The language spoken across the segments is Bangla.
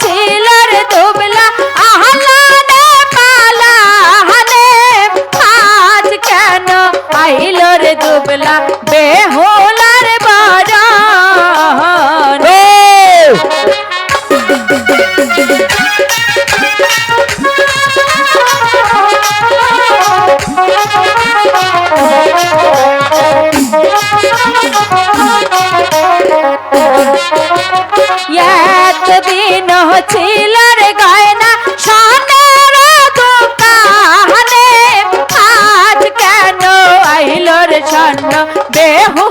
ছিল রে দুবলা আহলানে পালানে আজ কেন আইল রে দুবলা বেহুলার বরণ এতদিন ছিল রে গয়না সোনার দোকানে আজ কেন আইল রে স্বর্ণ বেহু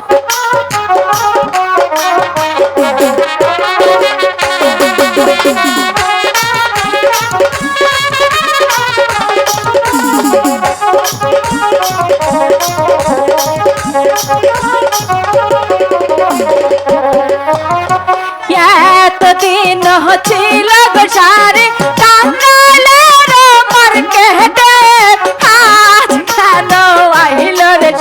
এতদিন ছিল গো সারে টাঙ্গালের মার্কেটে আজ কেন আইল রে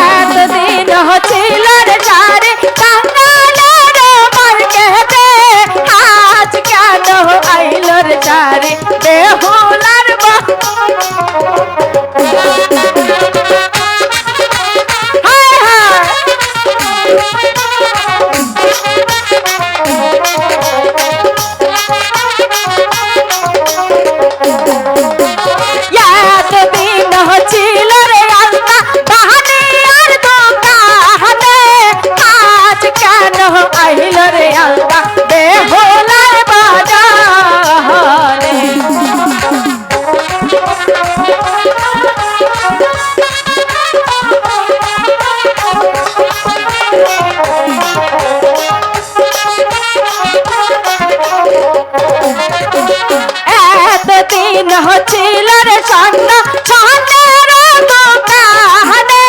এতদিন ছিল রে সারে টাঙ্গালের মার্কেটে আজ কেন আইল রে সারে বেহুলার ছিল রে আলতা বাহানিয়ার দোকানে আজ কেন আইল রে আলতা বেহুলার বাজারে এতদিন ছিল রে স্বর্ণ সোনার দোকানে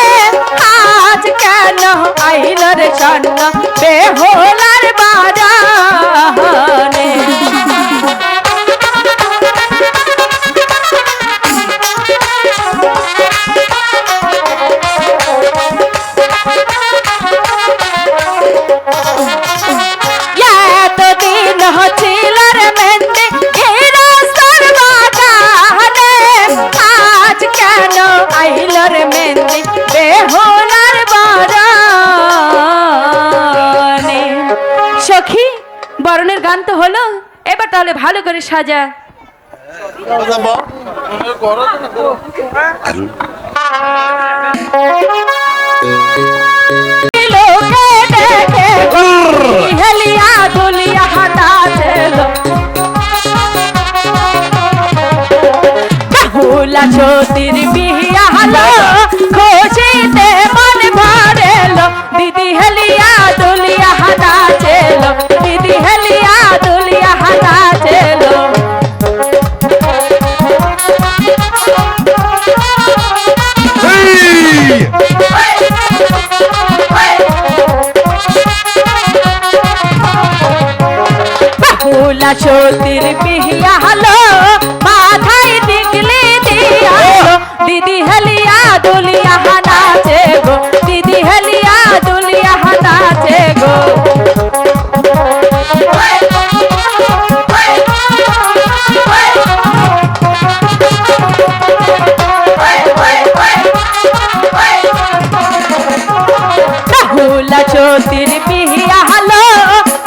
আজ কেন আইল রে স্বর্ণ বেহুলার বাজারে এতদিন ছিল রে মেন্দি ঘিরাস্তর বাগানে আজ কেন আইল রে মেন্দি বেহুলার বরণে সখী বরণের গান তো হলো এবার তাহলে ভালো করে সাজা লোকে দেখে হেলিয়া দুলিয়া হাতা ছিল বেহুলা সতীর বিয়া হলো খুশিতে মন ভরেলো দিদি হেলিয়া দুলিয়া হাতা ছিল দিদি হেলিয়া দুলিয়া হাতা ছিল বেহুলা সতীর বিয়া হলো মাথায় টিকলি দিয়া দিদি হেলিয়া দুলিয়া নাচে গো দিদি হেলিয়া দুলিয়া নাচে গো বেহুলা সতীর বিয়া হলো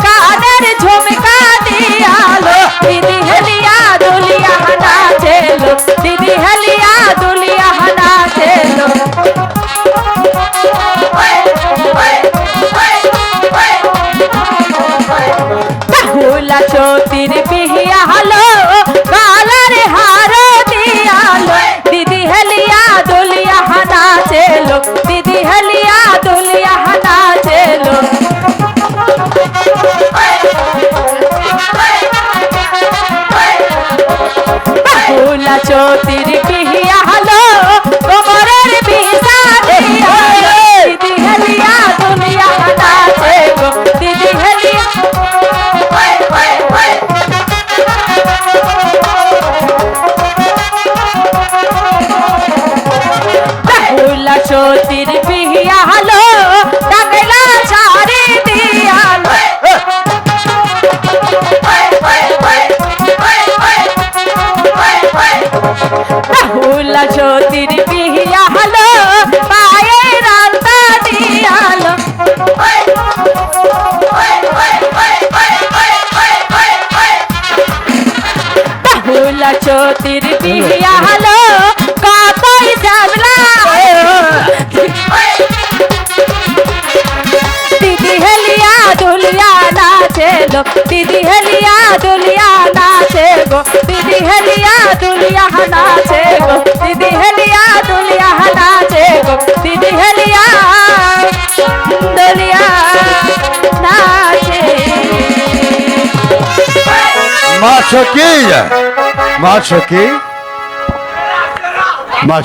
কানের ঝুমকা দিয়ালো দিদি হেলিয়া দুলিয়া নাচেলো দিদি হেলিয়া দুলিয়া নাচেলো বেহুলা সতীর বিয়া হলো কালার হার দিয়ালো দিদি হেলিয়া দুলিয়া নাচেলো দিদি হেলিয়া দুলিয়া নাচেলো বেহুলা সতীর বিয়া হলো কোমরের বিছা দিয়ালো দিদি হেলিয়া দুলিয়া নাচে গো দিদি হেলিয়া বেহুলা সতীর বিয়া হলো দুলিয়া নাচে গো দিদি হেলিয়া দুলিয়া নাচে গো দিদি হেলিয়া দুলিয়া নাচে। মা সখী, মা সখী, মা